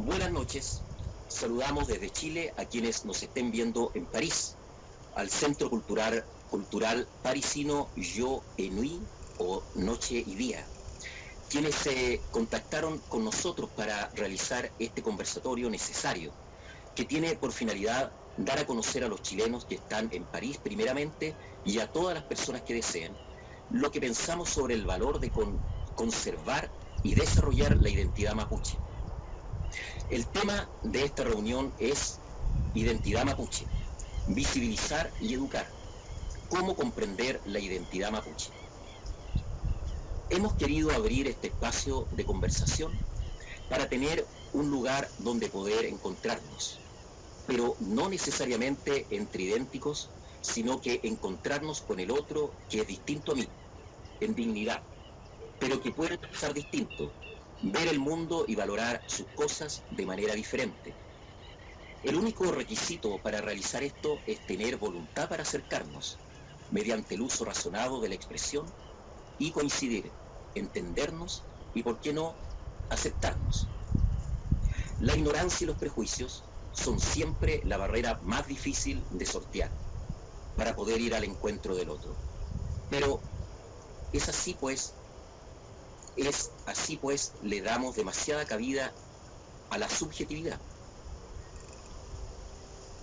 Buenas noches. Saludamos desde Chile a quienes nos estén viendo en París, al Centro Cultural Parisino Yo et Nuit, o Noche y Día, quienes se contactaron con nosotros para realizar este conversatorio necesario, que tiene por finalidad dar a conocer a los chilenos que están en París primeramente y a todas las personas que deseen lo que pensamos sobre el valor de conservar y desarrollar la identidad mapuche. El tema de esta reunión es identidad mapuche, visibilizar y educar, cómo comprender la identidad mapuche. Hemos querido abrir este espacio de conversación para tener un lugar donde poder encontrarnos, pero no necesariamente entre idénticos, sino que encontrarnos con el otro que es distinto a mí, en dignidad, pero que puede pensar distinto, ver el mundo y valorar sus cosas de manera diferente. El único requisito para realizar esto es tener voluntad para acercarnos, mediante el uso razonado de la expresión, y coincidir, entendernos y, por qué no, aceptarnos. La ignorancia y los prejuicios son siempre la barrera más difícil de sortear para poder ir al encuentro del otro. Pero es así pues, le damos demasiada cabida a la subjetividad.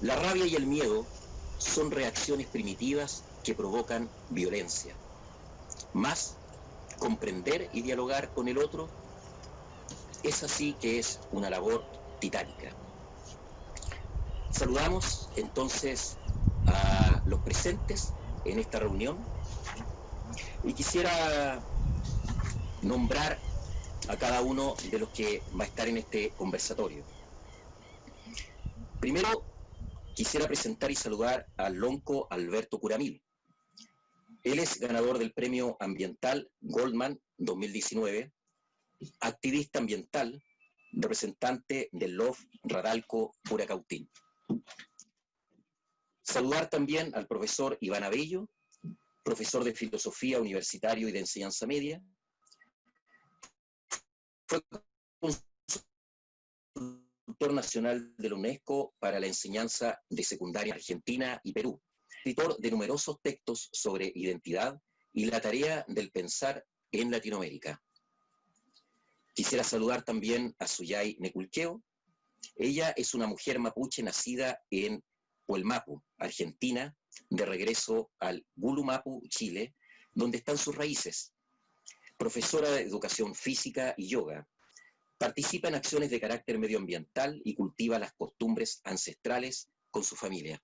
La rabia y el miedo son reacciones primitivas que provocan violencia. Más, comprender y dialogar con el otro es así que es una labor titánica. Saludamos entonces a los presentes en esta reunión y quisiera nombrar a cada uno de los que va a estar en este conversatorio. Primero, quisiera presentar y saludar a Lonco Alberto Curamil. Él es ganador del Premio Ambiental Goldman 2019, activista ambiental, representante del LOF Radalco Puracautín. Saludar también al profesor Iván Abello, profesor de Filosofía Universitario y de Enseñanza Media. Fue consultor nacional de la UNESCO para la enseñanza de secundaria en Argentina y Perú, escritor de numerosos textos sobre identidad y la tarea del pensar en Latinoamérica. Quisiera saludar también a Suyay Neculqueo. Ella es una mujer mapuche nacida en Huelmapu, Argentina, de regreso al Gulumapu, Chile, donde están sus raíces. Profesora de educación física y yoga. Participa en acciones de carácter medioambiental y cultiva las costumbres ancestrales con su familia.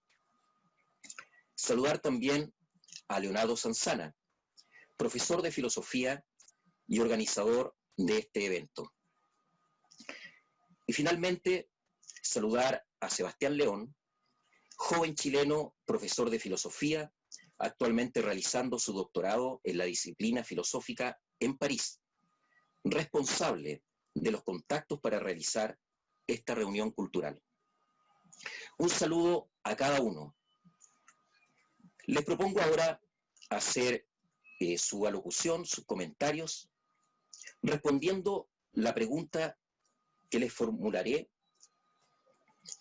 Saludar también a Leonardo Sanzana, profesor de filosofía y organizador de este evento. Y finalmente, saludar a Sebastián León, joven chileno, profesor de filosofía, actualmente realizando su doctorado en la disciplina filosófica en París, responsable de los contactos para realizar esta reunión cultural. Un saludo a cada uno. Les propongo ahora hacer su alocución, sus comentarios, respondiendo la pregunta que les formularé,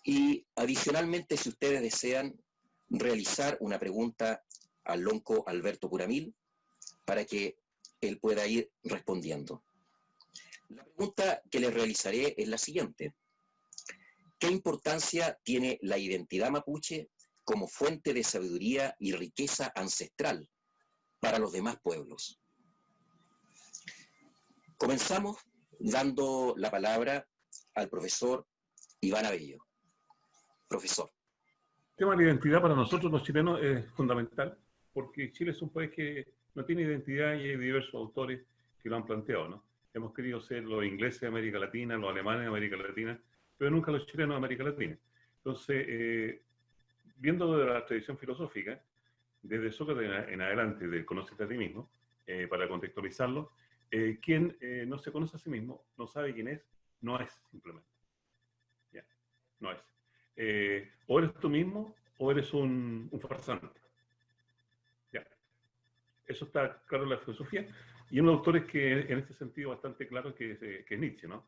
y adicionalmente, si ustedes desean realizar una pregunta al Lonco Alberto Curamil para que él pueda ir respondiendo. La pregunta que les realizaré es la siguiente: ¿qué importancia tiene la identidad mapuche como fuente de sabiduría y riqueza ancestral para los demás pueblos? Comenzamos dando la palabra al profesor Iván Abello. Profesor. El tema de la identidad para nosotros los chilenos es fundamental, porque Chile es un país que no tiene identidad y hay diversos autores que lo han planteado, ¿no? Hemos querido ser los ingleses de América Latina, los alemanes de América Latina, pero nunca los chilenos de América Latina. Entonces, viendo de la tradición filosófica, desde Sócrates en adelante, del conócete a ti mismo, para contextualizarlo, quien no se conoce a sí mismo, no sabe quién es, no es simplemente. Ya, no es. O eres tú mismo o eres un farsante. Ya. Eso está claro en la filosofía. Y uno de los autores que en este sentido bastante claro que es Nietzsche, ¿no?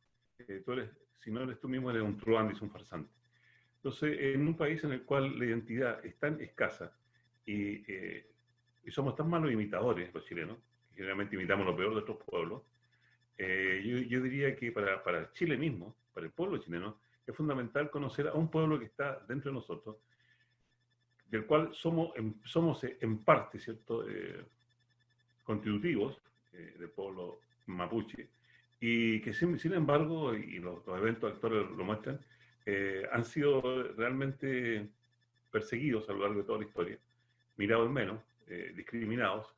Tú eres si no eres tú mismo, eres un truán, dice un farsante. Entonces, en un país en el cual la identidad es tan escasa y somos tan malos imitadores, los chilenos, que generalmente imitamos lo peor de otros pueblos, yo diría que para Chile mismo, para el pueblo chileno, es fundamental conocer a un pueblo que está dentro de nosotros, del cual somos en parte, ¿cierto?, constitutivos del pueblo mapuche, y que sin embargo, y los eventos actuales lo muestran, han sido realmente perseguidos a lo largo de toda la historia, mirados en menos, discriminados,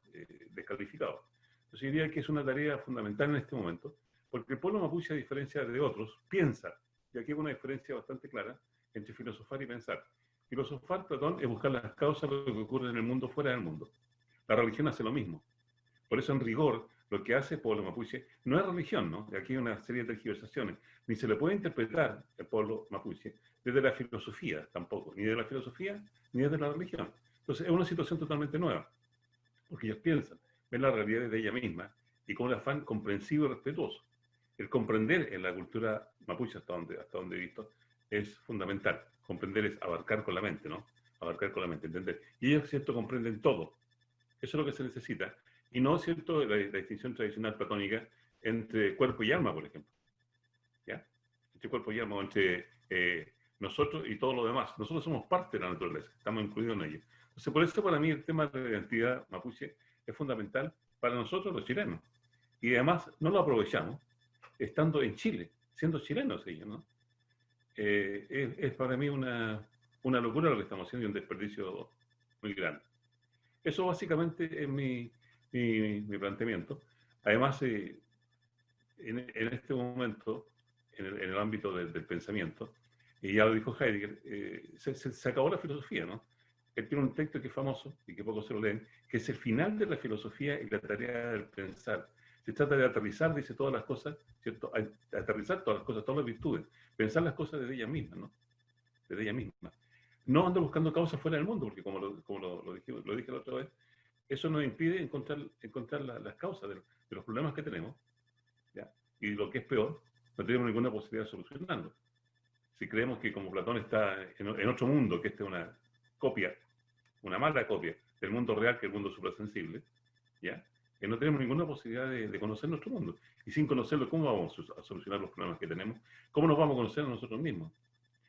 descalificados. Entonces yo diría que es una tarea fundamental en este momento, porque el pueblo mapuche, a diferencia de otros, piensa, y aquí hay una diferencia bastante clara entre filosofar y pensar. Filosofar, Platón, es buscar las causas de lo que ocurre en el mundo fuera del mundo. La religión hace lo mismo. Por eso, en rigor, lo que hace el pueblo mapuche no es religión, ¿no? Aquí hay una serie de tergiversaciones. Ni se le puede interpretar el pueblo mapuche desde la filosofía tampoco, ni de la filosofía ni desde la religión. Entonces, es una situación totalmente nueva, porque ellos piensan, ven la realidad de ella misma y con un afán comprensivo y respetuoso. El comprender en la cultura mapuche, hasta donde he visto, es fundamental. Comprender es abarcar con la mente, ¿no? Abarcar con la mente, entender. Y ellos, ¿cierto?, comprenden todo. Eso es lo que se necesita. Y no, ¿cierto?, la distinción tradicional platónica entre cuerpo y alma, por ejemplo. ¿Ya? Entre cuerpo y alma, o entre nosotros y todo lo demás. Nosotros somos parte de la naturaleza, estamos incluidos en ella. Entonces, por eso para mí el tema de la identidad mapuche es fundamental para nosotros los chilenos. Y además no lo aprovechamos estando en Chile, siendo chilenos ellos, ¿no? Es para mí una locura lo que estamos haciendo y un desperdicio muy grande. Eso básicamente es mi planteamiento. Además, en este momento, en el ámbito del pensamiento, y ya lo dijo Heidegger, se acabó la filosofía, ¿no? Él tiene un texto que es famoso y que pocos se lo leen, que es el final de la filosofía y la tarea del pensar. Se trata de aterrizar, dice, todas las cosas, ¿cierto? Aterrizar todas las cosas, todas las virtudes, pensar las cosas desde ella misma, ¿no? Desde ella misma. No ando buscando causas fuera del mundo, porque como lo dije la otra vez, eso nos impide encontrar las causas de los problemas que tenemos, ¿ya? Y lo que es peor, no tenemos ninguna posibilidad de solucionarlo. Si creemos que como Platón está en otro mundo, que esta es una copia, una mala copia del mundo real, que es el mundo suprasensible, ¿ya? Que no tenemos ninguna posibilidad de conocer nuestro mundo. Y sin conocerlo, ¿cómo vamos a solucionar los problemas que tenemos? ¿Cómo nos vamos a conocer a nosotros mismos?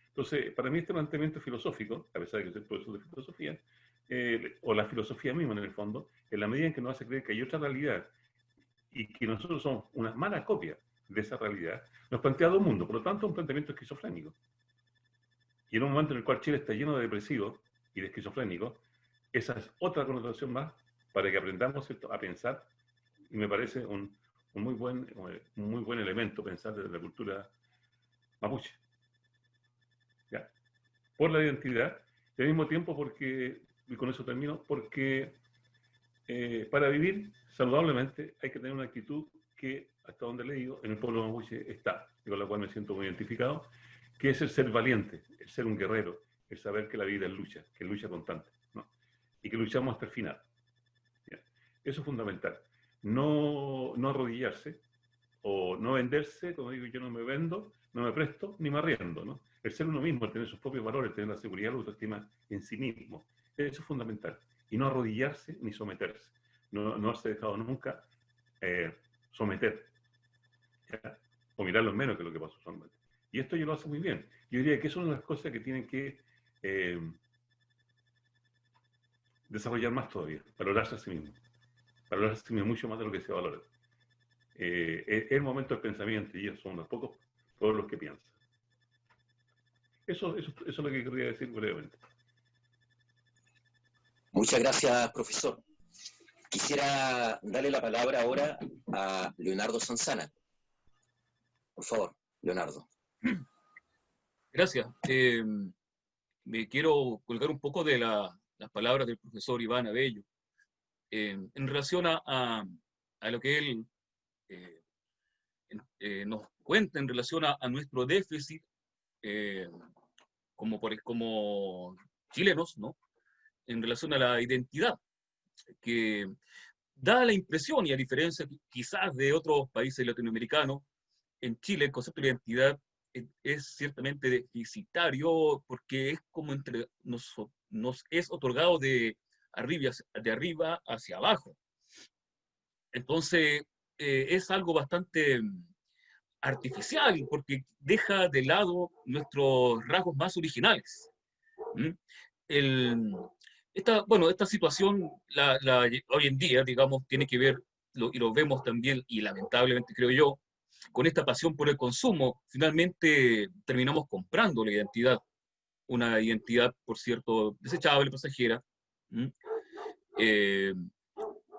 Entonces, para mí este planteamiento filosófico, a pesar de que soy profesor de filosofía, o la filosofía misma en el fondo, en la medida en que nos hace creer que hay otra realidad y que nosotros somos una mala copia de esa realidad, nos plantea dos mundos, por lo tanto un planteamiento esquizofrénico. Y en un momento en el cual Chile está lleno de depresivos y de esquizofrénicos, esa es otra connotación más para que aprendamos, ¿cierto?, a pensar, y me parece un muy buen elemento pensar desde la cultura mapuche. ¿Ya? Por la identidad, y al mismo tiempo porque, y con eso termino, porque para vivir saludablemente hay que tener una actitud que, hasta donde le digo, en el pueblo mapuche está, y con la cual me siento muy identificado, que es el ser valiente, el ser un guerrero, el saber que la vida es lucha, que es lucha constante, ¿no? Y que luchamos hasta el final. ¿Ya? Eso es fundamental. No arrodillarse o no venderse, como digo, yo no me vendo, no me presto, ni me arriendo, ¿no? El ser uno mismo, el tener sus propios valores, el tener la seguridad, la autoestima en sí mismo, eso es fundamental. Y no arrodillarse ni someterse. No haberse dejado nunca someter, ¿ya? O mirarlo en menos que lo que pasó solamente. Y esto yo lo hace muy bien. Yo diría que eso es una de las cosas que tienen que desarrollar más todavía, valorarse a sí mismo. Valorarse a sí mismo mucho más de lo que se valora. Es el momento del pensamiento y ellos son unos pocos todos los que piensan. Eso es lo que quería decir brevemente. Muchas gracias, profesor. Quisiera darle la palabra ahora a Leonardo Sanzana. Por favor, Leonardo. Gracias. Me quiero colgar un poco de las palabras del profesor Iván Abello en relación a lo que él nos cuenta en relación a nuestro déficit como chilenos, ¿no? En relación a la identidad, que da la impresión, y a diferencia quizás de otros países latinoamericanos, en Chile el concepto de identidad es ciertamente deficitario porque es como nos es otorgado de arriba hacia abajo. Entonces, es algo bastante artificial porque deja de lado nuestros rasgos más originales. ¿Mm? El, esta situación hoy en día, digamos, tiene que ver, y lo vemos también, y lamentablemente creo yo, con esta pasión por el consumo. Finalmente terminamos comprando la identidad, una identidad, por cierto, desechable, pasajera, eh,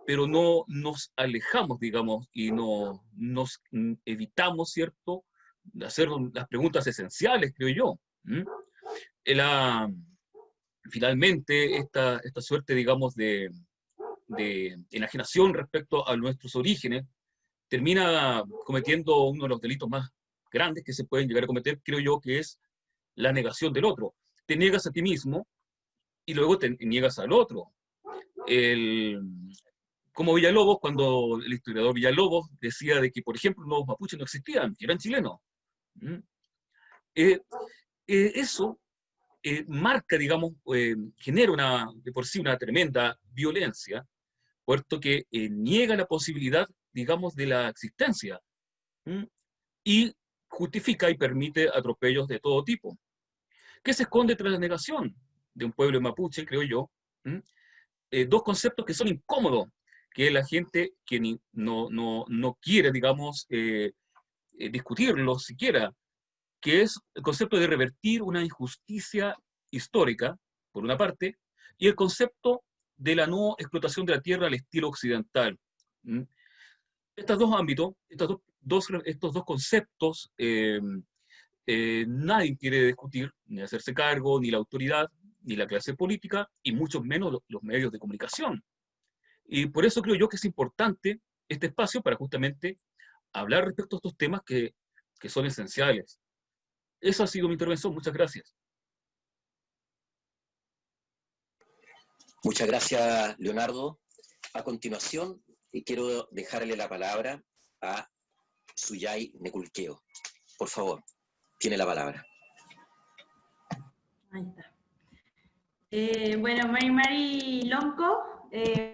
pero no nos alejamos, digamos, y no nos evitamos, ¿cierto?, de hacer las preguntas esenciales, creo yo. La, Finalmente, esta suerte, digamos, de enajenación respecto a nuestros orígenes termina cometiendo uno de los delitos más grandes que se pueden llegar a cometer, creo yo, que es la negación del otro. Te niegas a ti mismo y luego te niegas al otro. Como Villalobos, cuando el historiador Villalobos decía de que, por ejemplo, los mapuches no existían, que eran chilenos. Eso marca, digamos, genera de por sí una tremenda violencia, puesto que niega la posibilidad, digamos, de la existencia, y justifica y permite atropellos de todo tipo. ¿Qué se esconde tras la negación de un pueblo mapuche, creo yo? Dos conceptos que son incómodos, que la gente que no quiere, digamos, discutirlo siquiera, que es el concepto de revertir una injusticia histórica, por una parte, y el concepto de la no explotación de la tierra al estilo occidental. Estos dos ámbitos, estos dos conceptos, nadie quiere discutir, ni hacerse cargo, ni la autoridad, ni la clase política, y mucho menos los medios de comunicación. Y por eso creo yo que es importante este espacio para justamente hablar respecto a estos temas que son esenciales. Esa ha sido mi intervención. Muchas gracias. Muchas gracias, Leonardo. A continuación, quiero dejarle la palabra a Suyay Neculqueo. Por favor, tiene la palabra. Ahí está. Bueno, Mari Lonco,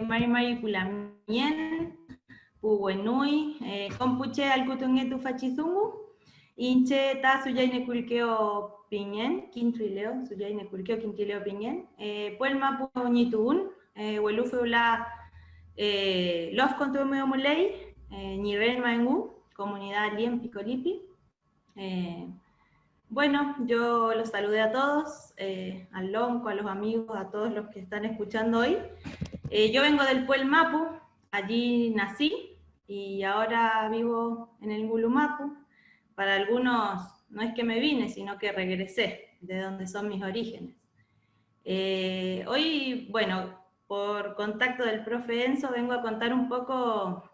Mari Culamien, Puwenui, Compuche Alcutungetu Fachizungu, Inche Ta Suyay Neculqueo Piñen, Quintrileo, Suyay Neculqueo Quintrileo Piñen, Puelma Puñitun, Huelufeula Los Contumeo Muley, Niren Mangu, Comunidad Lien Picolipi. Bueno, yo los saludé a todos, al Lonco, a los amigos, a todos los que están escuchando hoy. Yo vengo del Puel Mapu, allí nací y ahora vivo en el Gulumapu. Para algunos no es que me vine, sino que regresé, de donde son mis orígenes. Hoy, bueno, por contacto del profe Enzo, vengo a contar un poco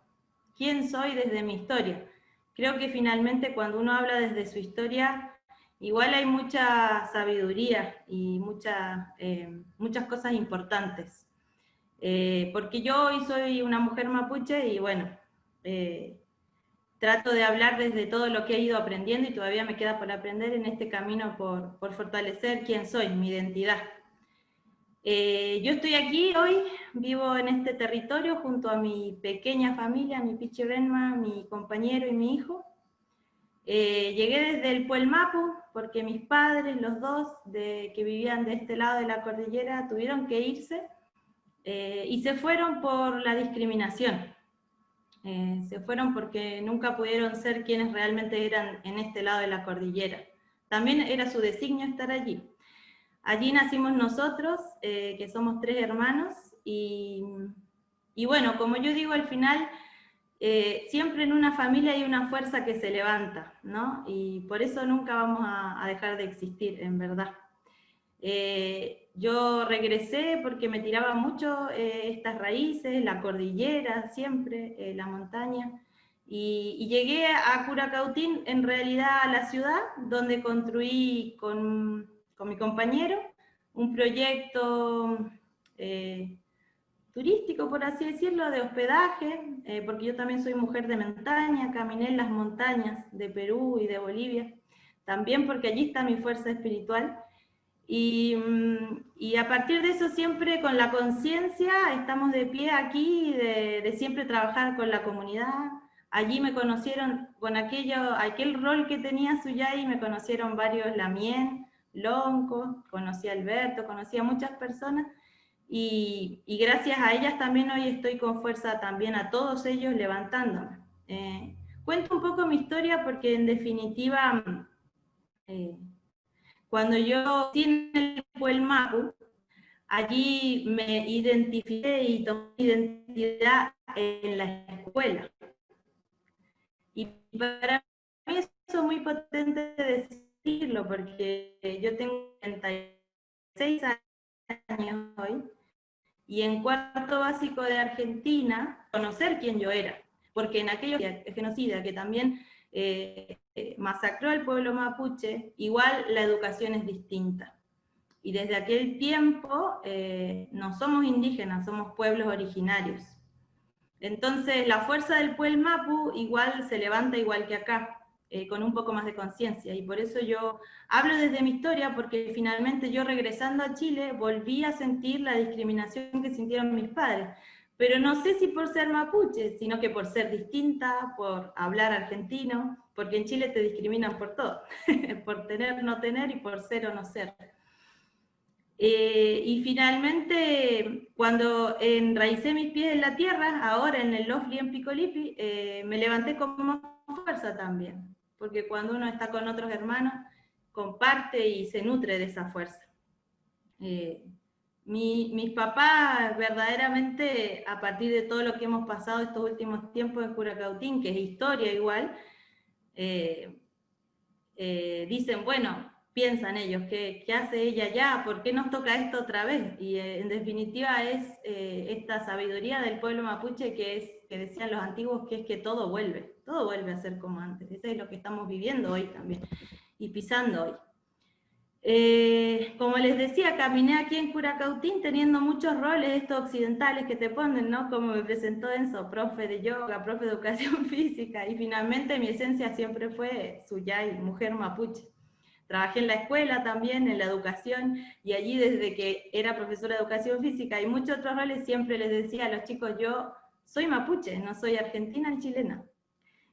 quién soy desde mi historia. Creo que finalmente cuando uno habla desde su historia, igual hay mucha sabiduría y muchas cosas importantes. Porque yo hoy soy una mujer mapuche y bueno, trato de hablar desde todo lo que he ido aprendiendo y todavía me queda por aprender en este camino por fortalecer quién soy, mi identidad. Yo estoy aquí hoy, vivo en este territorio junto a mi pequeña familia, mi Pichirenma, mi compañero y mi hijo. Llegué desde el Puel Mapu porque mis padres, los dos que vivían de este lado de la cordillera, tuvieron que irse y se fueron por la discriminación. Se fueron porque nunca pudieron ser quienes realmente eran en este lado de la cordillera. También era su designio estar allí. Allí nacimos nosotros, que somos 3 hermanos, y bueno, como yo digo, al final, siempre en una familia hay una fuerza que se levanta, ¿no? Y por eso nunca vamos a dejar de existir, en verdad. Yo regresé porque me tiraba mucho estas raíces, la cordillera siempre, la montaña, y llegué a Curacautín, en realidad a la ciudad, donde construí con mi compañero un proyecto turístico, por así decirlo, de hospedaje, porque yo también soy mujer de montaña, caminé en las montañas de Perú y de Bolivia. también porque allí está mi fuerza espiritual. Y a partir de eso siempre con la conciencia estamos de pie aquí, de siempre trabajar con la comunidad. Allí me conocieron con aquel rol que tenía Suyai, me conocieron varios Lamien, Lonco, conocí a Alberto, conocí a muchas personas, y gracias a ellas también hoy estoy con fuerza también a todos ellos levantándome. Cuento un poco mi historia porque en definitiva, cuando yo en el Puelmapu, allí me identifiqué y tomé identidad en la escuela. Y para mí eso es muy potente decirlo, porque yo tengo 36 años hoy, y en cuarto básico de Argentina, conocer quién yo era, porque en aquellos genocida que también masacró al pueblo mapuche, igual la educación es distinta. Y desde aquel tiempo no somos indígenas, somos pueblos originarios. Entonces la fuerza del Puelmapu igual se levanta igual que acá, con un poco más de conciencia, y por eso yo hablo desde mi historia, porque finalmente yo regresando a Chile volví a sentir la discriminación que sintieron mis padres, pero no sé si por ser mapuche, sino que por ser distinta, por hablar argentino, porque en Chile te discriminan por todo, por tener, no tener, y por ser o no ser. Y finalmente, cuando enraicé mis pies en la tierra, ahora en el Lofli en Picolipi, me levanté con más fuerza también, porque cuando uno está con otros hermanos, comparte y se nutre de esa fuerza. Mis papás verdaderamente, a partir de todo lo que hemos pasado estos últimos tiempos en Curacautín, que es historia igual, dicen, bueno, piensan ellos, ¿qué hace ella ya? ¿Por qué nos toca esto otra vez? Y en definitiva es esta sabiduría del pueblo mapuche que decían los antiguos, que es que todo vuelve a ser como antes. Eso es lo que estamos viviendo hoy también, y pisando hoy. Como les decía, caminé aquí en Curacautín teniendo muchos roles estos occidentales que te ponen, ¿no? Como me presentó Enzo, profe de yoga, profe de educación física, y finalmente mi esencia siempre fue Suyai, mujer mapuche. Trabajé en la escuela también, en la educación, y allí desde que era profesora de educación física y muchos otros roles siempre les decía a los chicos, yo soy mapuche, no soy argentina ni chilena.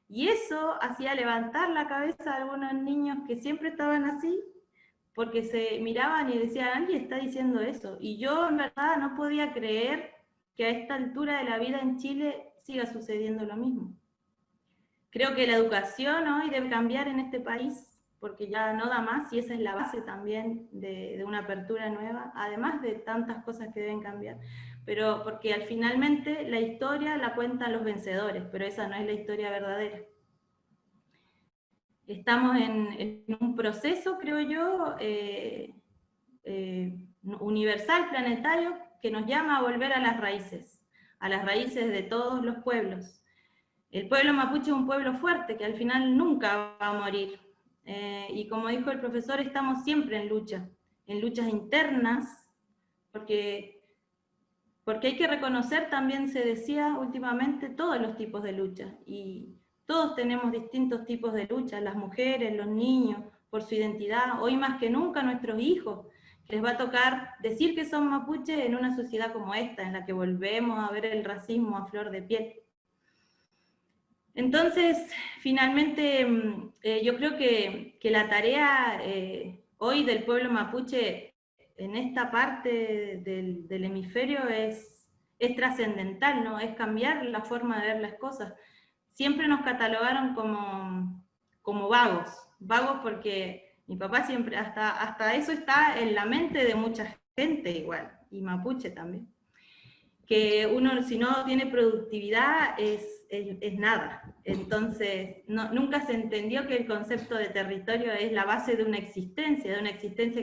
Y eso hacía levantar la cabeza a algunos niños que siempre estaban así, porque se miraban y decían, alguien está diciendo eso. Y yo en verdad no podía creer que a esta altura de la vida en Chile siga sucediendo lo mismo. Creo que la educación hoy debe cambiar en este país, porque ya no da más, y esa es la base también de una apertura nueva, además de tantas cosas que deben cambiar. Pero porque al finalmente la historia la cuentan los vencedores, pero esa no es la historia verdadera. Estamos en un proceso, creo yo, universal, planetario, que nos llama a volver a las raíces de todos los pueblos. El pueblo mapuche es un pueblo fuerte, que al final nunca va a morir. Y como dijo el profesor, estamos siempre en luchas internas, porque hay que reconocer, también se decía últimamente, todos los tipos de lucha, y todos tenemos distintos tipos de lucha, las mujeres, los niños, por su identidad, hoy más que nunca nuestros hijos, que les va a tocar decir que son mapuches en una sociedad como esta, en la que volvemos a ver el racismo a flor de piel. Entonces, finalmente, yo creo que la tarea hoy del pueblo mapuche en esta parte del hemisferio es trascendental, ¿no? Es cambiar la forma de ver las cosas. Siempre nos catalogaron como vagos porque mi papá siempre, hasta eso está en la mente de mucha gente igual, y mapuche también. Que uno, si no tiene productividad, es nada. Entonces, nunca se entendió que el concepto de territorio es la base de una existencia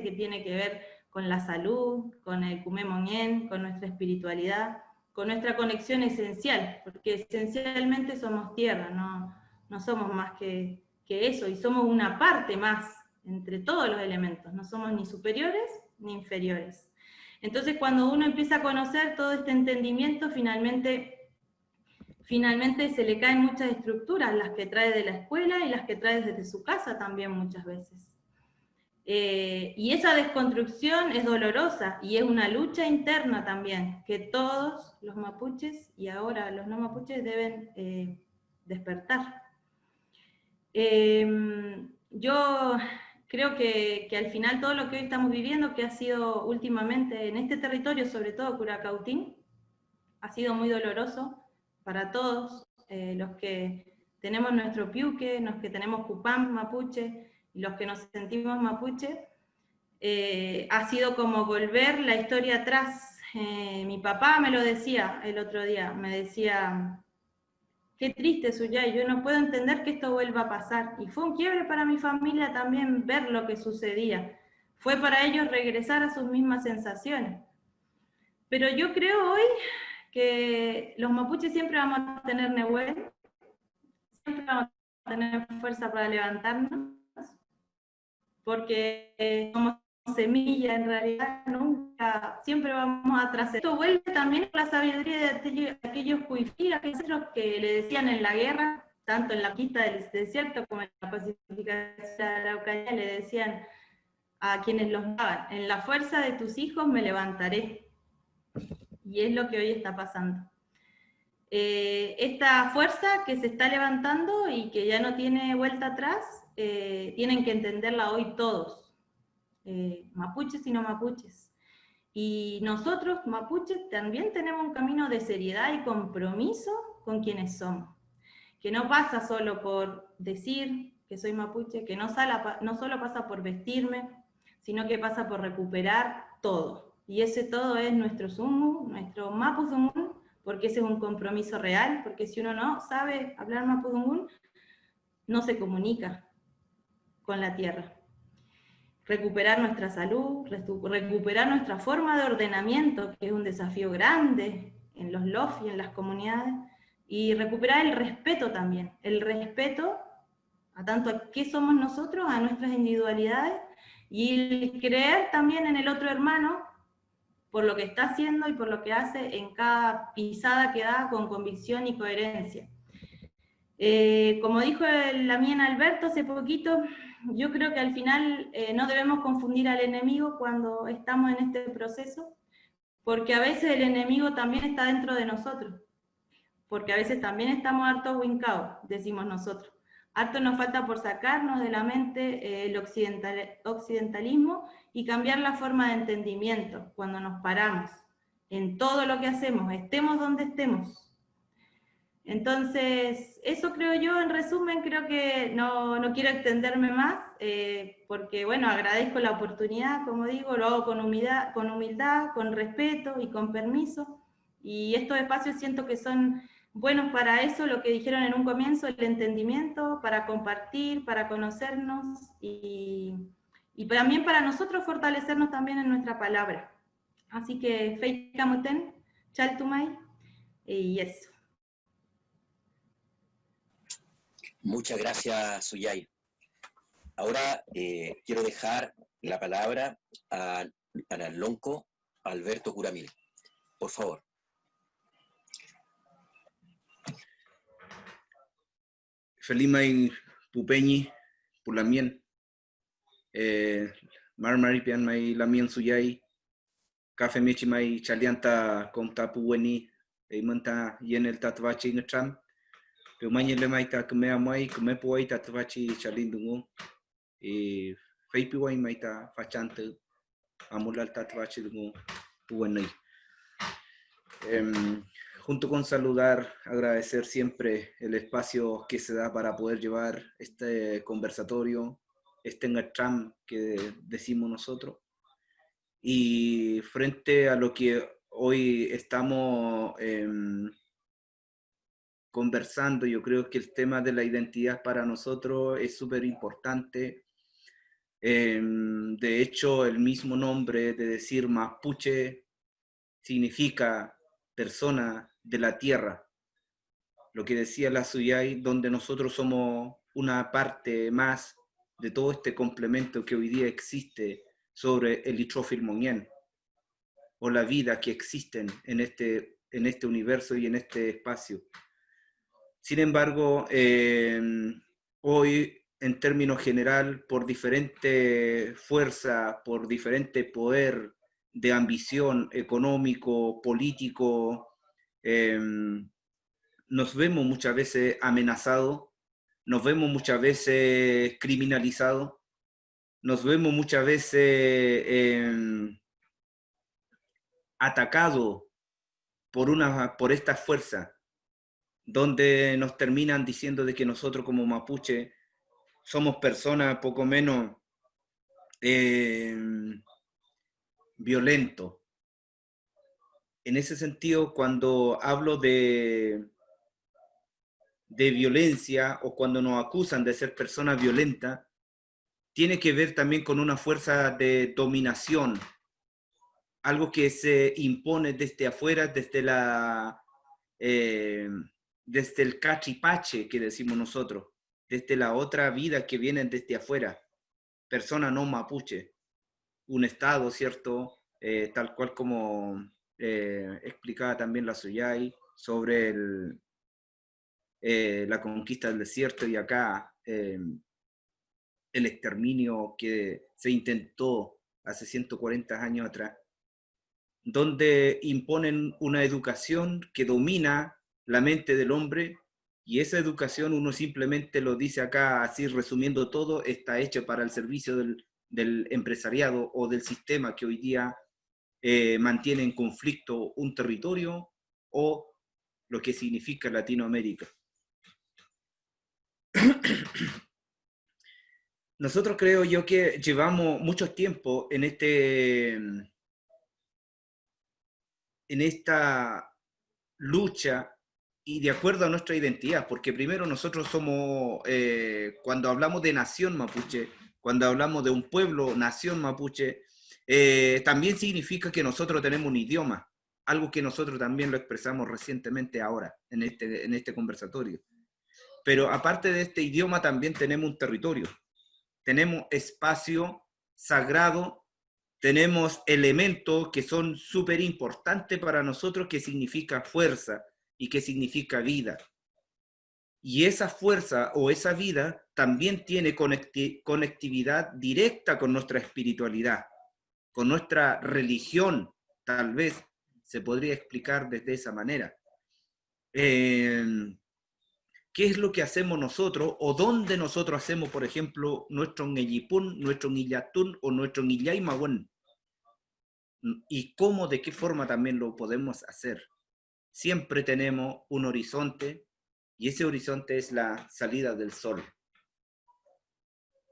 que tiene que ver con la salud, con el Kumemonien, con nuestra espiritualidad, con nuestra conexión esencial, porque esencialmente somos tierra, no somos más que eso, y somos una parte más entre todos los elementos, no somos ni superiores ni inferiores. Entonces, cuando uno empieza a conocer todo este entendimiento, finalmente finalmente se le caen muchas estructuras, las que trae de la escuela y las que trae desde su casa también muchas veces. Y esa desconstrucción es dolorosa y es una lucha interna también, que todos los mapuches y ahora los no mapuches deben despertar. Yo creo que al final todo lo que hoy estamos viviendo, que ha sido últimamente en este territorio, sobre todo Curacautín, ha sido muy doloroso para todos los que tenemos nuestro piuque, los que tenemos cupán mapuche, y los que nos sentimos mapuche. Ha sido como volver la historia atrás. Mi papá me lo decía el otro día, me decía, qué triste, Suyay, yo no puedo entender que esto vuelva a pasar. Y fue un quiebre para mi familia también ver lo que sucedía. Fue para ellos regresar a sus mismas sensaciones. Pero yo creo hoy que los mapuches siempre vamos a tener Nehuel, siempre vamos a tener fuerza para levantarnos, porque somos semilla en realidad, nunca, siempre vamos a trascender. Esto vuelve también a la sabiduría de aquellos cuifías, que le decían en la guerra, tanto en la conquista del desierto como en la pacificación de la Araucanía, le decían a quienes los daban, en la fuerza de tus hijos me levantaré. Y es lo que hoy está pasando. Esta fuerza que se está levantando y que ya no tiene vuelta atrás, tienen que entenderla hoy todos, mapuches y no mapuches. Y nosotros, mapuches, también tenemos un camino de seriedad y compromiso con quienes somos, que no pasa solo por decir que soy mapuche, que no solo pasa por vestirme, sino que pasa por recuperar todo. Y ese todo es nuestro sumu, nuestro mapudungun, porque ese es un compromiso real, porque si uno no sabe hablar mapudungun, no se comunica con la tierra. Recuperar nuestra salud, recuperar nuestra forma de ordenamiento, que es un desafío grande en los LOF y en las comunidades, y recuperar el respeto también, el respeto a tanto a qué somos nosotros, a nuestras individualidades, y el creer también en el otro hermano, por lo que está haciendo y por lo que hace en cada pisada que da con convicción y coherencia. Como dijo el Lamien Alberto hace poquito, yo creo que al final no debemos confundir al enemigo cuando estamos en este proceso, porque a veces el enemigo también está dentro de nosotros, porque a veces también estamos hartos wincados, decimos nosotros. Harto nos falta por sacarnos de la mente el occidentalismo y cambiar la forma de entendimiento cuando nos paramos en todo lo que hacemos, estemos donde estemos. Entonces, eso creo yo, en resumen, creo que no quiero extenderme más, porque bueno, agradezco la oportunidad, como digo, lo hago con humildad, con respeto y con permiso, y estos espacios siento que son buenos para eso, lo que dijeron en un comienzo, el entendimiento, para compartir, para conocernos, y también para nosotros fortalecernos también en nuestra palabra. Así que, Feika Muten, Chaltumay, y eso. Muchas gracias, Suyay. Ahora quiero dejar la palabra a Lonco Alberto Curamil. Por favor. Felimay Pupeñi, Pulamien, Marmaripian May Lamien Suyay, Café Michimay Chalianta Comta Puweni, Manta Yenel Tatvachi Nutram, Pumañele Maita Kumea Mai, Kumepuay Tatvachi Chalindungu, Feipiway Maita Fachante, Amulal Tatvachi Dungu, Puweni. Junto con saludar, agradecer siempre el espacio que se da para poder llevar este conversatorio, este Ngatram que decimos nosotros. Y frente a lo que hoy estamos conversando, yo creo que el tema de la identidad para nosotros es súper importante. De hecho, el mismo nombre de decir mapuche significa persona de la tierra, lo que decía la Suyay, donde nosotros somos una parte más de todo este complemento que hoy día existe sobre el Itrofilmonien, o la vida que existen en este universo y en este espacio. Sin embargo, hoy, en términos general, por diferente fuerza, por diferente poder de ambición económico, político, nos vemos muchas veces amenazados, nos vemos muchas veces criminalizados, nos vemos muchas veces atacados por estas fuerzas, donde nos terminan diciendo de que nosotros como mapuche somos personas poco menos violentos. En ese sentido, cuando hablo de violencia o cuando nos acusan de ser personas violentas, tiene que ver también con una fuerza de dominación, algo que se impone desde afuera, desde el cachipache que decimos nosotros, desde la otra vida que viene desde afuera, persona no mapuche, un estado, ¿cierto? Tal cual como explicaba también la Suyay sobre la conquista del desierto y acá el exterminio que se intentó hace 140 años atrás, donde imponen una educación que domina la mente del hombre, y esa educación, uno simplemente lo dice acá, así resumiendo todo, está hecha para el servicio del empresariado o del sistema que hoy día mantiene en conflicto un territorio o lo que significa Latinoamérica. Nosotros creo yo que llevamos mucho tiempo en esta lucha y de acuerdo a nuestra identidad, porque primero nosotros somos, cuando hablamos de nación mapuche, cuando hablamos de un pueblo, nación mapuche, también significa que nosotros tenemos un idioma, algo que nosotros también lo expresamos recientemente ahora, en este conversatorio. Pero aparte de este idioma también tenemos un territorio, tenemos espacio sagrado, tenemos elementos que son súper importantes para nosotros, que significa fuerza y que significa vida. Y esa fuerza o esa vida también tiene conectividad directa con nuestra espiritualidad, con nuestra religión, tal vez se podría explicar desde esa manera. ¿Qué es lo que hacemos nosotros o dónde nosotros hacemos, por ejemplo, nuestro Ngeyipún, nuestro Ngillatún o nuestro Ngillaimahuén? Y cómo, de qué forma también lo podemos hacer. Siempre tenemos un horizonte y ese horizonte es la salida del sol.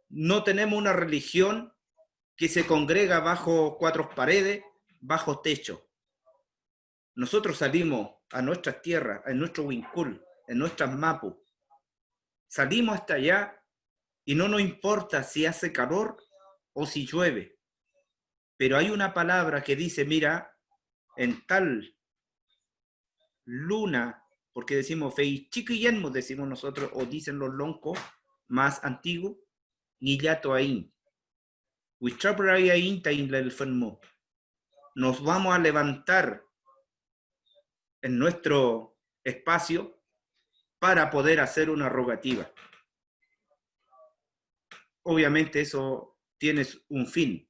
No tenemos una religión que se congrega bajo cuatro paredes, bajo techo. Nosotros salimos a nuestras tierras, en nuestro Huincul, en nuestras Mapu. Salimos hasta allá y no nos importa si hace calor o si llueve. Pero hay una palabra que dice, mira, en tal luna, porque decimos fei chiquiyenmo, decimos nosotros, o dicen los loncos más antiguos, Nillato Ain. Nos vamos a levantar en nuestro espacio para poder hacer una rogativa. Obviamente eso tiene un fin.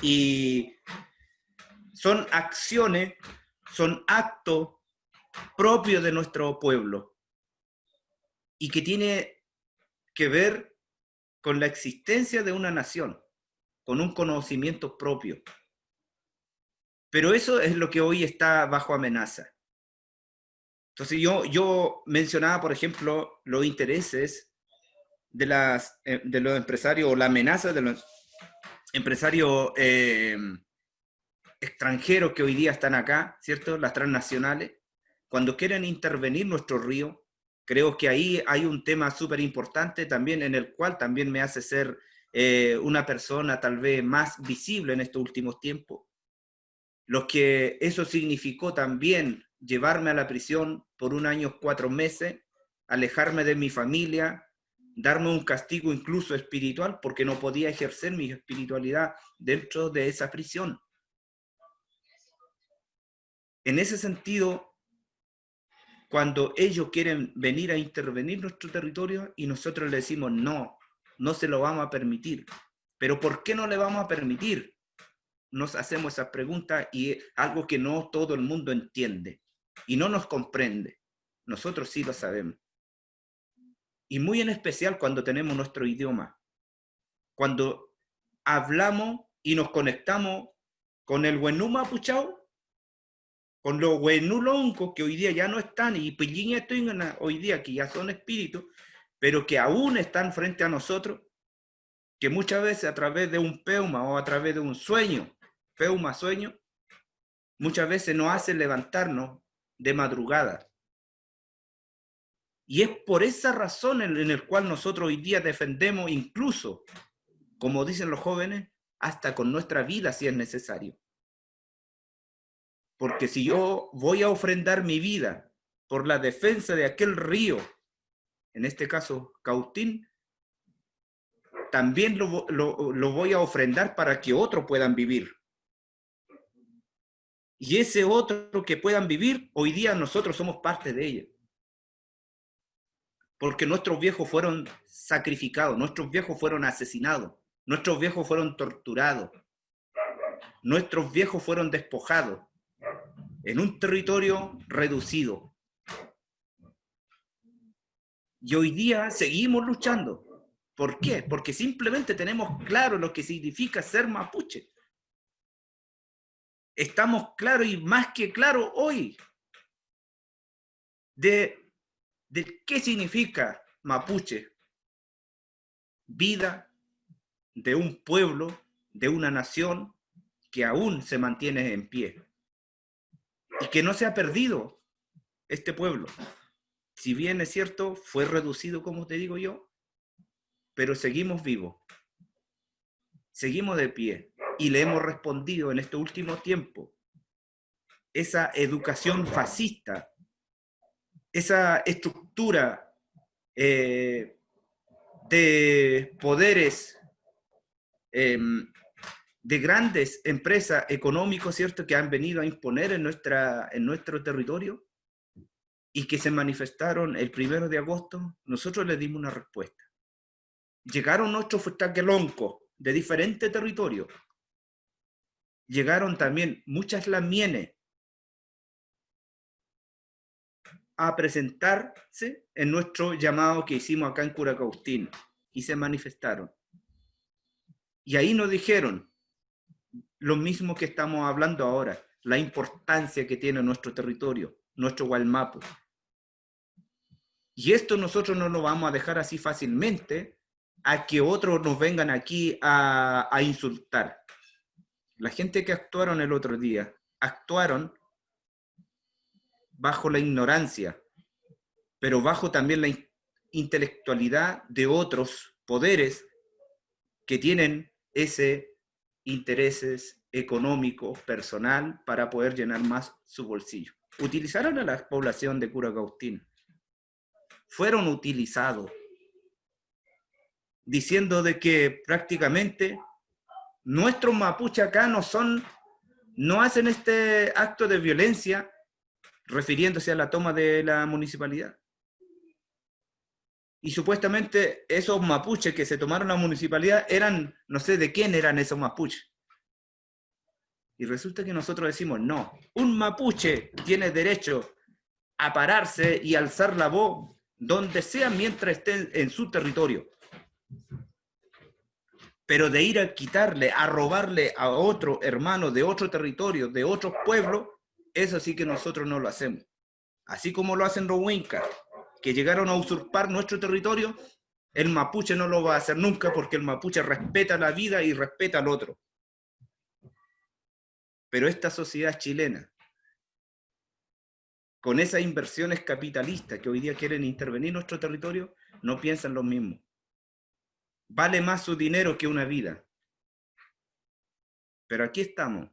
Y son acciones, son actos propios de nuestro pueblo y que tiene que ver con la existencia de una nación, con un conocimiento propio. Pero eso es lo que hoy está bajo amenaza. Entonces yo mencionaba, por ejemplo, los intereses de los empresarios o la amenaza de los empresarios extranjeros que hoy día están acá, ¿cierto? Las transnacionales, cuando quieren intervenir nuestro río. Creo que ahí hay un tema súper importante también en el cual también me hace ser una persona tal vez más visible en estos últimos tiempos. Lo que eso significó también llevarme a la prisión por 1 año 4 meses, alejarme de mi familia, darme un castigo incluso espiritual porque no podía ejercer mi espiritualidad dentro de esa prisión. En ese sentido, cuando ellos quieren venir a intervenir en nuestro territorio y nosotros le decimos no, no se lo vamos a permitir. ¿Pero por qué no le vamos a permitir? Nos hacemos esa pregunta y es algo que no todo el mundo entiende y no nos comprende. Nosotros sí lo sabemos. Y muy en especial cuando tenemos nuestro idioma. Cuando hablamos y nos conectamos con el Huenú Mapuchao, con los Huenulongos que hoy día ya no están, y Pilliña hoy día que ya son espíritus, pero que aún están frente a nosotros, que muchas veces a través de un peuma o a través de un sueño, peuma sueño, muchas veces nos hace levantarnos de madrugada. Y es por esa razón en el cual nosotros hoy día defendemos incluso, como dicen los jóvenes, hasta con nuestra vida si es necesario. Porque si yo voy a ofrendar mi vida por la defensa de aquel río, en este caso Cautín, también lo voy a ofrendar para que otros puedan vivir. Y ese otro que puedan vivir, hoy día nosotros somos parte de ella. Porque nuestros viejos fueron sacrificados, nuestros viejos fueron asesinados, nuestros viejos fueron torturados, nuestros viejos fueron despojados en un territorio reducido. Y hoy día seguimos luchando. ¿Por qué? Porque simplemente tenemos claro lo que significa ser mapuche. Estamos claros y más que claros hoy de qué significa mapuche. Vida de un pueblo, de una nación que aún se mantiene en pie. Y que no se ha perdido este pueblo. Si bien es cierto, fue reducido, como te digo yo, pero seguimos vivos. Seguimos de pie. Y le hemos respondido en este último tiempo esa educación fascista, esa estructura de poderes, de grandes empresas económicas, ¿cierto?, que han venido a imponer en nuestro territorio y que se manifestaron el 1 de agosto, nosotros les dimos una respuesta. Llegaron nuestros taqueloncos de diferentes territorios. Llegaron también muchas lamienes a presentarse en nuestro llamado que hicimos acá en Curacaustín y se manifestaron. Y ahí nos dijeron lo mismo que estamos hablando ahora, la importancia que tiene nuestro territorio, nuestro Gualmapu. Y esto nosotros no lo vamos a dejar así fácilmente a que otros nos vengan aquí a insultar. La gente que actuaron el otro día, actuaron bajo la ignorancia, pero bajo también la intelectualidad de otros poderes que tienen ese intereses económicos, personal, para poder llenar más su bolsillo. Utilizaron a la población de Curacaustín. Fueron utilizados, diciendo de que prácticamente nuestros mapuches acá no hacen este acto de violencia, refiriéndose a la toma de la municipalidad. Y supuestamente esos mapuches que se tomaron la municipalidad eran, no sé de quién eran esos mapuches. Y resulta que nosotros decimos, no, un mapuche tiene derecho a pararse y alzar la voz donde sea mientras esté en su territorio. Pero de ir a quitarle, a robarle a otro hermano de otro territorio, de otro pueblo, eso sí que nosotros no lo hacemos. Así como lo hacen los huincas, que llegaron a usurpar nuestro territorio, el mapuche no lo va a hacer nunca porque el mapuche respeta la vida y respeta al otro. Pero esta sociedad chilena, con esas inversiones capitalistas que hoy día quieren intervenir en nuestro territorio, no piensan lo mismo. Vale más su dinero que una vida. Pero aquí estamos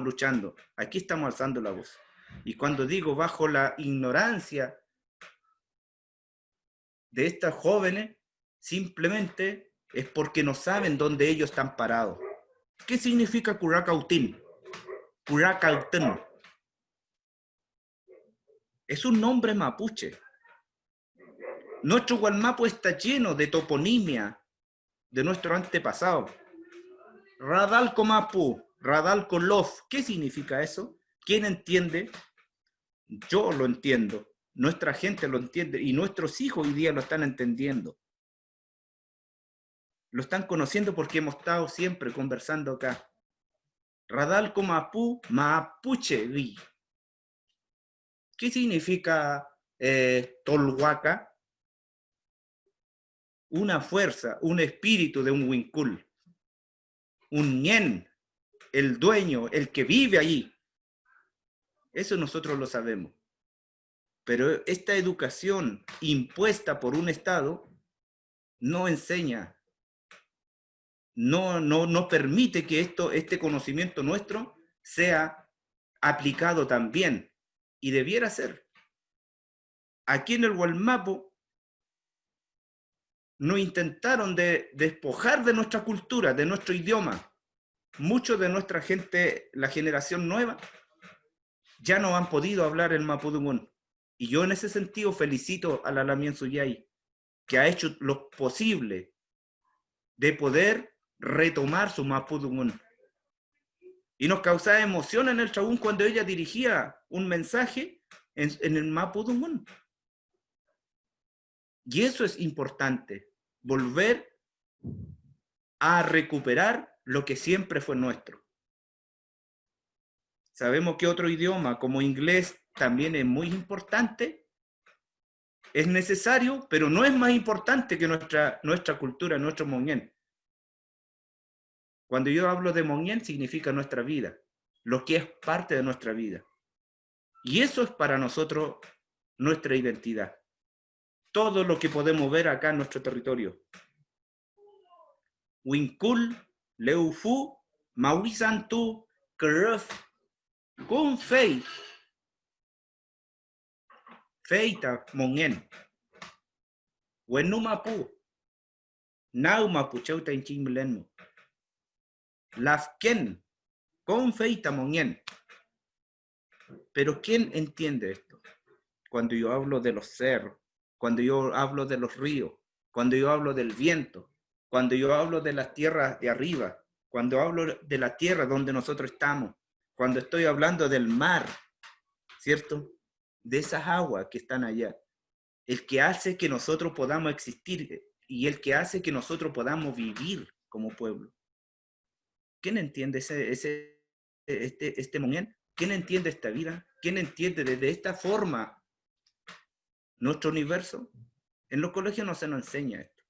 luchando, aquí estamos alzando la voz. Y cuando digo bajo la ignorancia de estas jóvenes, simplemente es porque no saben dónde ellos están parados. ¿Qué significa Curacaustín? Curacautén. es un nombre mapuche. Nuestro Wallmapu está lleno de toponimia de nuestro antepasado. Radalco Mapu, Radalco Lof, ¿qué significa eso? ¿Quién entiende? Yo lo entiendo, nuestra gente lo entiende y nuestros hijos hoy día lo están entendiendo. Lo están conociendo porque hemos estado siempre conversando acá. Radalco Mapu, Mapuche. ¿Qué significa Tolhuaca? Una fuerza, un espíritu de un Wincul. Un ñen, el dueño, el que vive allí. Eso nosotros lo sabemos. Pero esta educación impuesta por un Estado no enseña, no permite que este conocimiento nuestro sea aplicado también. Y debiera ser. Aquí en el Wallmapu nos intentaron despojar de nuestra cultura, de nuestro idioma. Muchos de nuestra gente, la generación nueva, ya no han podido hablar el mapudungún. Y yo en ese sentido felicito a la Lamien Suyay, que ha hecho lo posible de poder retomar su mapudungún. Y nos causaba emoción en el Chabún cuando ella dirigía un mensaje en el mapudungún. Y eso es importante, volver a recuperar lo que siempre fue nuestro. Sabemos que otro idioma como inglés también es muy importante, es necesario, pero no es más importante que nuestra cultura, nuestro Monguén. Cuando yo hablo de Monguén significa nuestra vida, lo que es parte de nuestra vida. Y eso es para nosotros nuestra identidad. Todo lo que podemos ver acá en nuestro territorio. Wincul, Leufu, Maurisantu, Kruf, con Fei, Feita, Mongen, Wenumapu, Naumapu, Cheuta en Chimlenmo, Lafken, con Feita, Mongen. Pero ¿quién entiende esto? Cuando yo hablo de los cerros, cuando yo hablo de los ríos, cuando yo hablo del viento, cuando yo hablo de las tierras de arriba, cuando hablo de la tierra donde nosotros estamos, cuando estoy hablando del mar, ¿cierto? De esas aguas que están allá. El que hace que nosotros podamos existir y el que hace que nosotros podamos vivir como pueblo. ¿Quién entiende este momento? ¿Quién entiende esta vida? ¿Quién entiende desde esta forma nuestro universo? En los colegios no se nos enseña esto.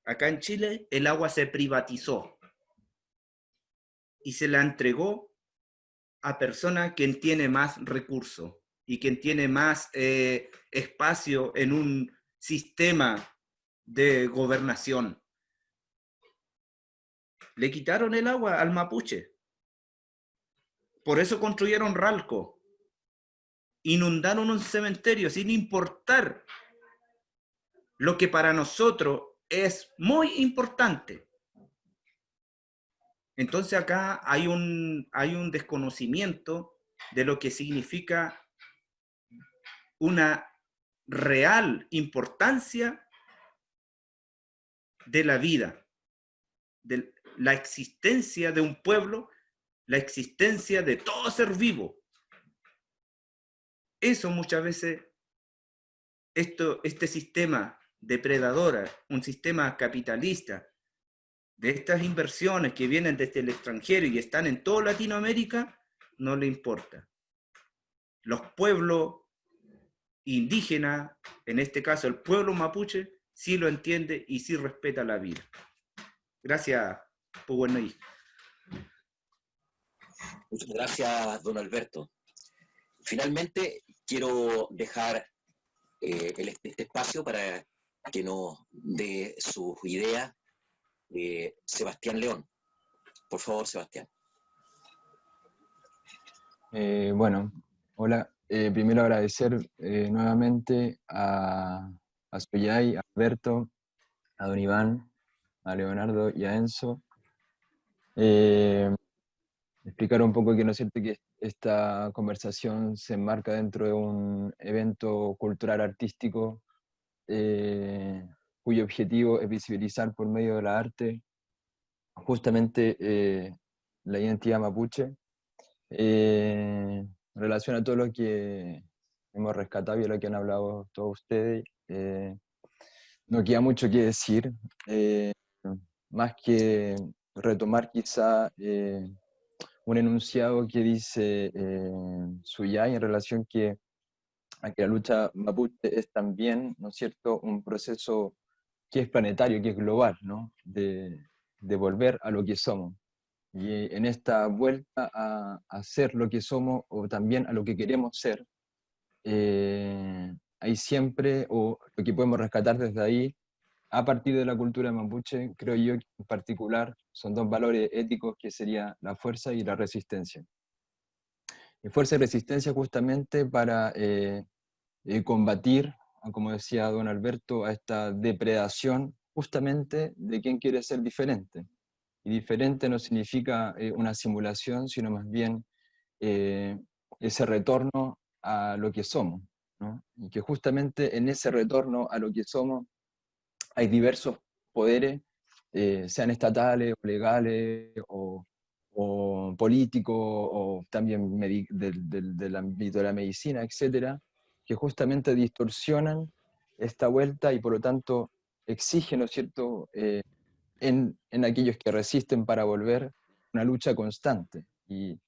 Acá en Chile el agua se privatizó y se la entregó a personas que tienen más recursos y que tiene más espacio en un sistema de gobernación. Le quitaron el agua al mapuche. Por eso construyeron Ralco. Inundaron un cementerio sin importar lo que para nosotros es muy importante. Entonces acá hay un desconocimiento de lo que significa una real importancia de la vida, de la existencia de un pueblo, la existencia de todo ser vivo. Eso muchas veces, este sistema depredador, un sistema capitalista, de estas inversiones que vienen desde el extranjero y están en toda Latinoamérica, no le importa. Los pueblos indígenas, en este caso el pueblo mapuche, sí lo entiende y sí respeta la vida. Gracias, Puguernoí. Muchas gracias, don Alberto. Finalmente, quiero dejar este espacio para que nos dé sus ideas Sebastián León. Por favor, Sebastián. Bueno, hola. Primero agradecer nuevamente a Suyay, a Alberto, a don Iván, a Leonardo y a Enzo. explicar un poco que no es cierto que esta conversación se enmarca dentro de un evento cultural artístico cuyo objetivo es visibilizar por medio de la arte justamente la identidad mapuche, en relación a todo lo que hemos rescatado y a lo que han hablado todos ustedes. No queda mucho que decir, más que retomar quizá un enunciado que dice Suyay en relación a que la lucha mapuche es también, ¿no es cierto?, un proceso que es planetario, que es global, ¿no?, de volver a lo que somos. Y en esta vuelta a ser lo que somos o también a lo que queremos ser, hay siempre, o lo que podemos rescatar desde ahí, a partir de la cultura mapuche, creo yo que en particular son dos valores éticos que serían la fuerza y la resistencia. Y fuerza y resistencia justamente para combatir, como decía don Alberto, a esta depredación justamente de quien quiere ser diferente. Y diferente no significa una simulación, sino más bien ese retorno a lo que somos, ¿no? Y que justamente en ese retorno a lo que somos hay diversos poderes, sean estatales, o legales, o políticos, o también del ámbito de la medicina, etcétera, que justamente distorsionan esta vuelta y por lo tanto exigen, ¿no es cierto?, en aquellos que resisten para volver una lucha constante. Y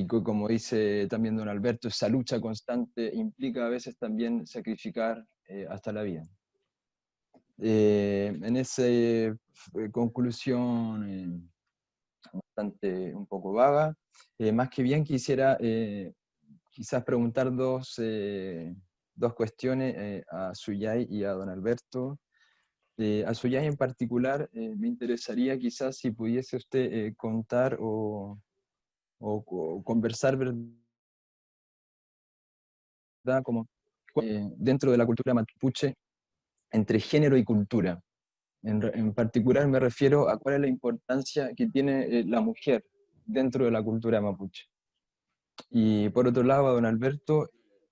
como dice también don Alberto, esa lucha constante implica a veces también sacrificar hasta la vida. En esa conclusión bastante un poco vaga, más que bien quisiera quizás preguntar dos cuestiones a Suyay y a don Alberto. A Suyay en particular me interesaría quizás si pudiese usted contar o conversar, ¿verdad?, como dentro de la cultura mapuche entre género y cultura. En particular me refiero a cuál es la importancia que tiene la mujer dentro de la cultura mapuche. Y por otro lado, a don Alberto,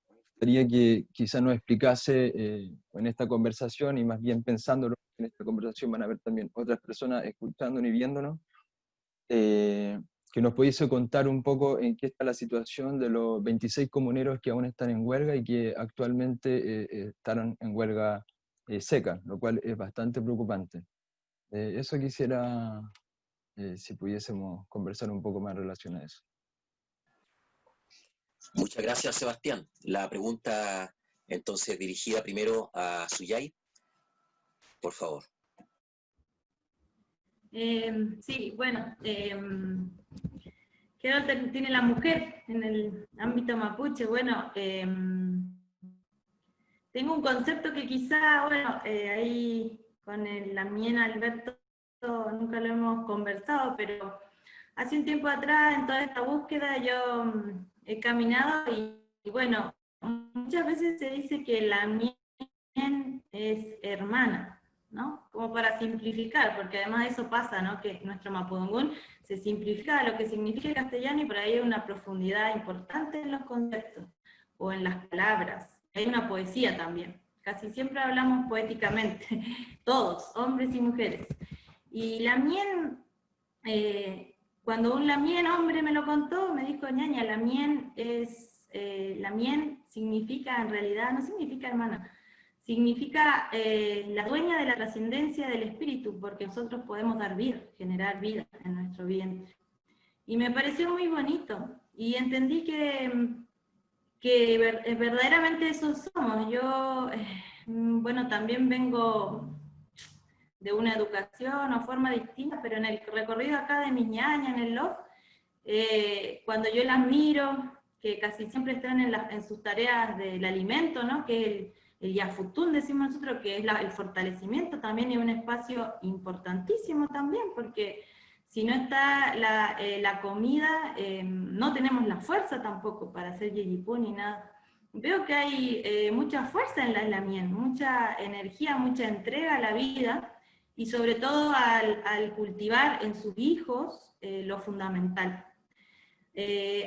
me gustaría que quizás nos explicase en esta conversación, y más bien pensándolo, en esta conversación van a haber también otras personas escuchándonos y viéndonos, que nos pudiese contar un poco en qué está la situación de los 26 comuneros que aún están en huelga y que actualmente están en huelga seca, lo cual es bastante preocupante. Eso quisiera, si pudiésemos conversar un poco más en relación a eso. Muchas gracias, Sebastián. La pregunta entonces dirigida primero a Suyay, por favor. Sí, bueno, ¿qué rol tiene la mujer en el ámbito mapuche? Bueno, tengo un concepto que quizá, bueno, ahí con el Lamien Alberto nunca lo hemos conversado, pero hace un tiempo atrás, en toda esta búsqueda, yo he caminado y bueno, muchas veces se dice que la Lamien es hermana, ¿no? Como para simplificar, porque además eso pasa, ¿no? Que nuestro mapudungún se simplifica lo que significa el castellano y por ahí hay una profundidad importante en los conceptos o en las palabras. Hay una poesía también. Casi siempre hablamos poéticamente, todos, hombres y mujeres. Y Lamien, cuando un Lamien hombre me lo contó, me dijo, ñaña, Lamien significa, en realidad, no significa hermana, significa la dueña de la trascendencia del espíritu, porque nosotros podemos dar vida, generar vida en nuestro vientre. Y me pareció muy bonito, y entendí que verdaderamente eso somos. Yo, bueno, también vengo de una educación o forma distinta, pero en el recorrido acá de mis ñañas, en el LOF, cuando yo las miro, que casi siempre están en sus tareas del alimento, ¿no? Que el yafutún, decimos nosotros, que es el fortalecimiento, también es un espacio importantísimo también, porque si no está la comida, no tenemos la fuerza tampoco para hacer yeyipún ni nada. Veo que hay mucha fuerza en la Lamien, mucha energía, mucha entrega a la vida, y sobre todo al cultivar en sus hijos lo fundamental.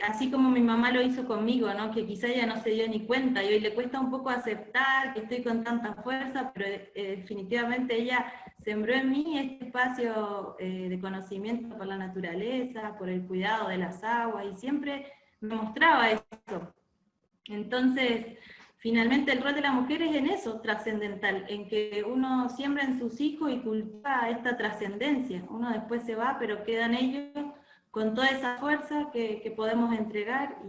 así como mi mamá lo hizo conmigo, ¿no? Que quizá ella no se dio ni cuenta, y hoy le cuesta un poco aceptar que estoy con tanta fuerza, pero definitivamente ella sembró en mí este espacio de conocimiento por la naturaleza, por el cuidado de las aguas, y siempre me mostraba eso. Entonces, finalmente el rol de la mujer es en eso, trascendental, en que uno siembra en sus hijos y cultiva esta trascendencia. Uno después se va, pero quedan ellos con toda esa fuerza que podemos entregar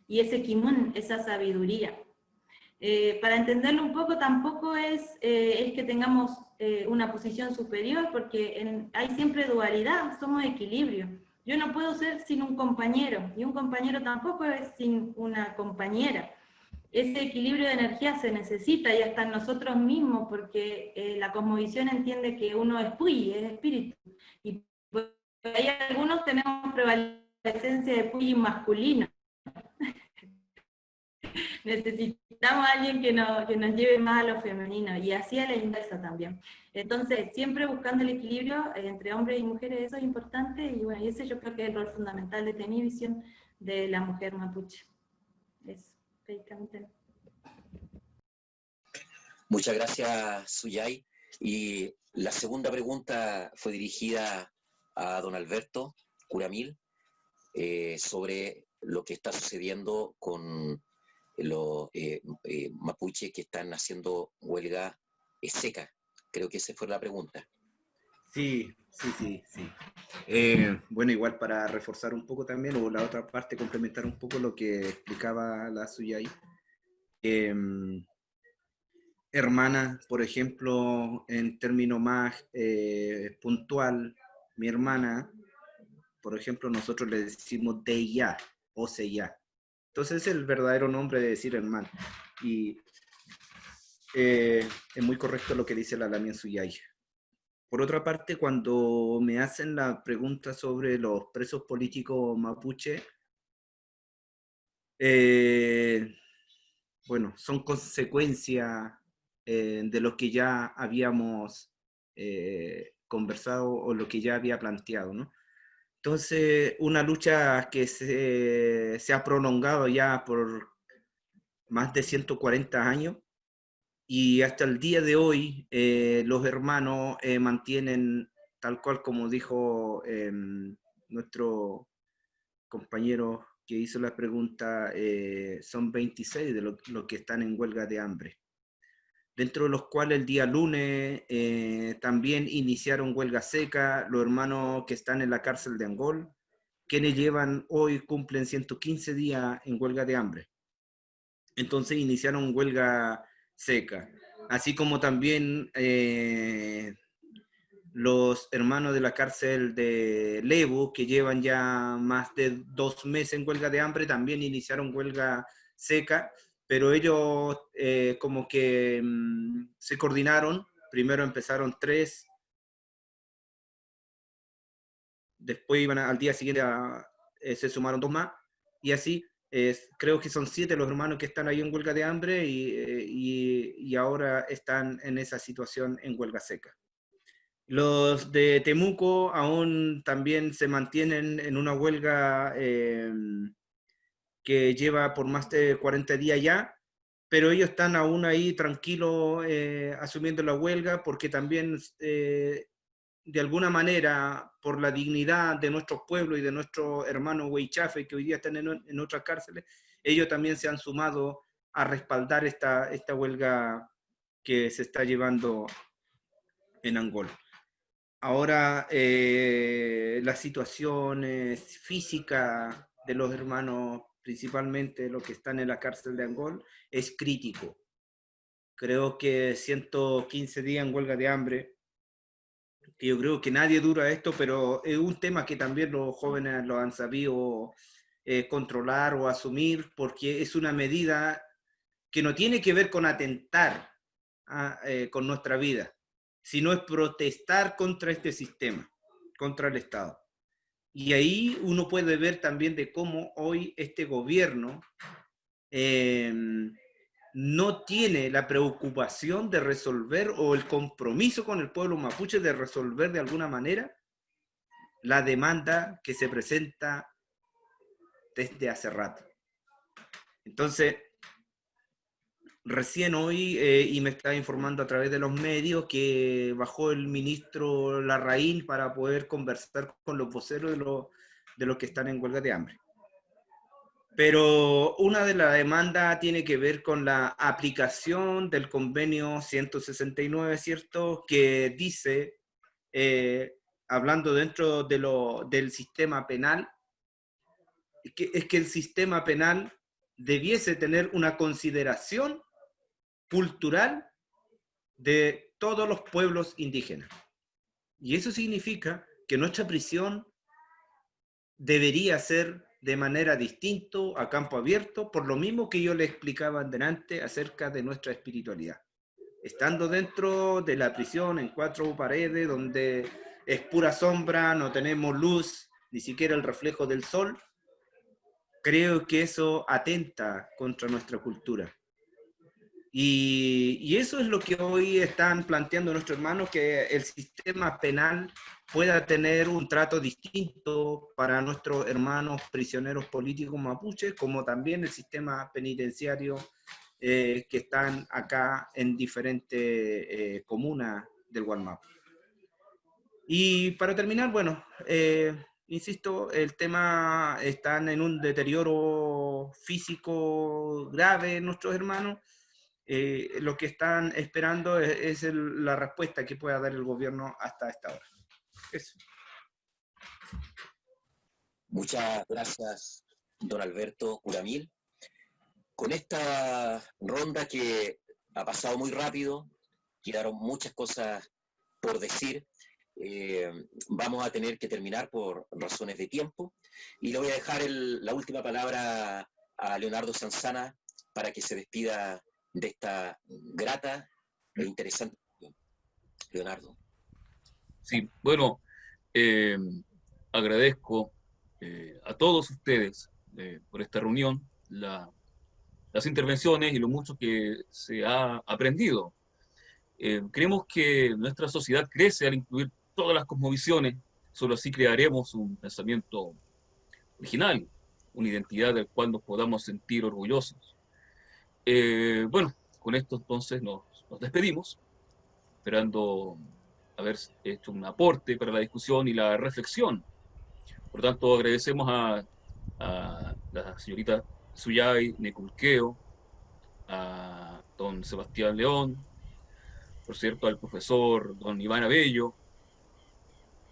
y ese kimun, esa sabiduría. Para entenderlo un poco, tampoco es que tengamos una posición superior, porque hay siempre dualidad, somos equilibrio. Yo no puedo ser sin un compañero, y un compañero tampoco es sin una compañera. Ese equilibrio de energía se necesita, y hasta en nosotros mismos, porque la cosmovisión entiende que uno es Puyi, es espíritu, y pues, hay algunos tenemos prevalecencia de Puyi masculino. Necesitamos a alguien que nos lleve más a lo femenino, y así a la inversa también. Entonces, siempre buscando el equilibrio entre hombres y mujeres, eso es importante, y bueno, y ese yo creo que es el rol fundamental de mi visión de la mujer mapuche. Eso, prácticamente. Muchas gracias, Suyay. Y la segunda pregunta fue dirigida a don Alberto Curamil sobre lo que está sucediendo con los mapuches que están haciendo huelga seca. Creo que esa fue la pregunta. Sí. Bueno, igual para reforzar un poco también, o la otra parte, complementar un poco lo que explicaba la Suyay. Hermana, por ejemplo, en términos más puntual, mi hermana, por ejemplo, nosotros le decimos Deya o Seya. Entonces es el verdadero nombre de decir hermana. Y es muy correcto lo que dice la Lamien Suyay. Por otra parte, cuando me hacen la pregunta sobre los presos políticos mapuche, bueno, son consecuencia de lo que ya habíamos conversado o lo que ya había planteado, ¿no? Entonces, una lucha que se ha prolongado ya por más de 140 años, y hasta el día de hoy los hermanos mantienen, tal cual como dijo nuestro compañero que hizo la pregunta, son 26 de los que están en huelga de hambre, dentro de los cuales el día lunes también iniciaron huelga seca los hermanos que están en la cárcel de Angol, quienes cumplen 115 días en huelga de hambre. Entonces iniciaron huelga seca, así como también los hermanos de la cárcel de Lebu, que llevan ya más de 2 meses en huelga de hambre, también iniciaron huelga seca, pero ellos como que se coordinaron. Primero empezaron 3, después al día siguiente se sumaron 2 más, y así creo que son 7 los hermanos que están ahí en huelga de hambre, y ahora están en esa situación en huelga seca. Los de Temuco aún también se mantienen en una huelga que lleva por más de 40 días ya, pero ellos están aún ahí tranquilos asumiendo la huelga, porque también de alguna manera, por la dignidad de nuestros pueblos y de nuestros hermanos huichafe que hoy día están en otras cárceles, ellos también se han sumado a respaldar esta huelga que se está llevando en Angola. Ahora, la situación física de los hermanos, principalmente los que están en la cárcel de Angol, es crítico. Creo que 115 días en huelga de hambre, que yo creo que nadie dura esto, pero es un tema que también los jóvenes lo han sabido controlar o asumir, porque es una medida que no tiene que ver con atentar con nuestra vida, sino es protestar contra este sistema, contra el Estado. Y ahí uno puede ver también de cómo hoy este gobierno no tiene la preocupación de resolver, o el compromiso con el pueblo mapuche de resolver de alguna manera la demanda que se presenta desde hace rato. Entonces, recién hoy, y me está informando a través de los medios, que bajó el ministro Larraín para poder conversar con los voceros de los que están en huelga de hambre. Pero una de las demandas tiene que ver con la aplicación del convenio 169, ¿cierto? Que dice, hablando dentro del sistema penal, es que el sistema penal debiese tener una consideración cultural de todos los pueblos indígenas. Y eso significa que nuestra prisión debería ser de manera distinta, a campo abierto, por lo mismo que yo le explicaba antes acerca de nuestra espiritualidad. Estando dentro de la prisión en 4 paredes, donde es pura sombra, no tenemos luz, ni siquiera el reflejo del sol, creo que eso atenta contra nuestra cultura. Y eso es lo que hoy están planteando nuestros hermanos, que el sistema penal pueda tener un trato distinto para nuestros hermanos prisioneros políticos mapuches, como también el sistema penitenciario que están acá en diferentes comunas del Gualmapu. Y para terminar, bueno, insisto, el tema están en un deterioro físico grave nuestros hermanos. Lo que están esperando es la respuesta que pueda dar el gobierno hasta esta hora. Eso. Muchas gracias, don Alberto Curamil. Con esta ronda que ha pasado muy rápido, quedaron muchas cosas por decir. Vamos a tener que terminar por razones de tiempo y le voy a dejar la última palabra a Leonardo Sanzana para que se despida de esta grata e interesante. Leonardo. Sí, bueno, agradezco a todos ustedes por esta reunión, las intervenciones y lo mucho que se ha aprendido. Creemos que nuestra sociedad crece al incluir todas las cosmovisiones, solo así crearemos un pensamiento original, una identidad del cual nos podamos sentir orgullosos. Bueno, con esto entonces nos despedimos, esperando haber hecho un aporte para la discusión y la reflexión. Por tanto, agradecemos a la señorita Suyay Neculqueo, a don Sebastián León, por cierto, al profesor don Iván Abello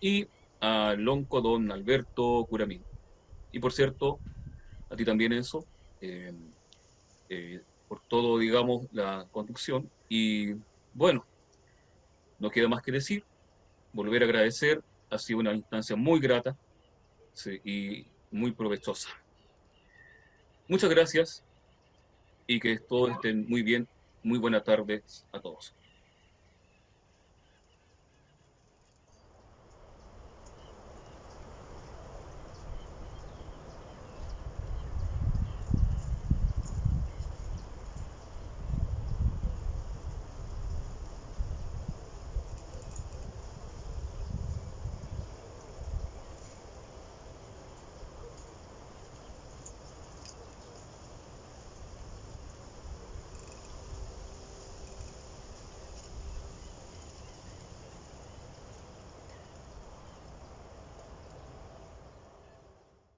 y al lonco don Alberto Curamil. Y por cierto, a ti también, Enzo, por todo, digamos, la conducción. Y bueno, no queda más que decir, volver a agradecer, ha sido una instancia muy grata, sí, y muy provechosa. Muchas gracias y que todos estén muy bien. Muy buenas tardes a todos.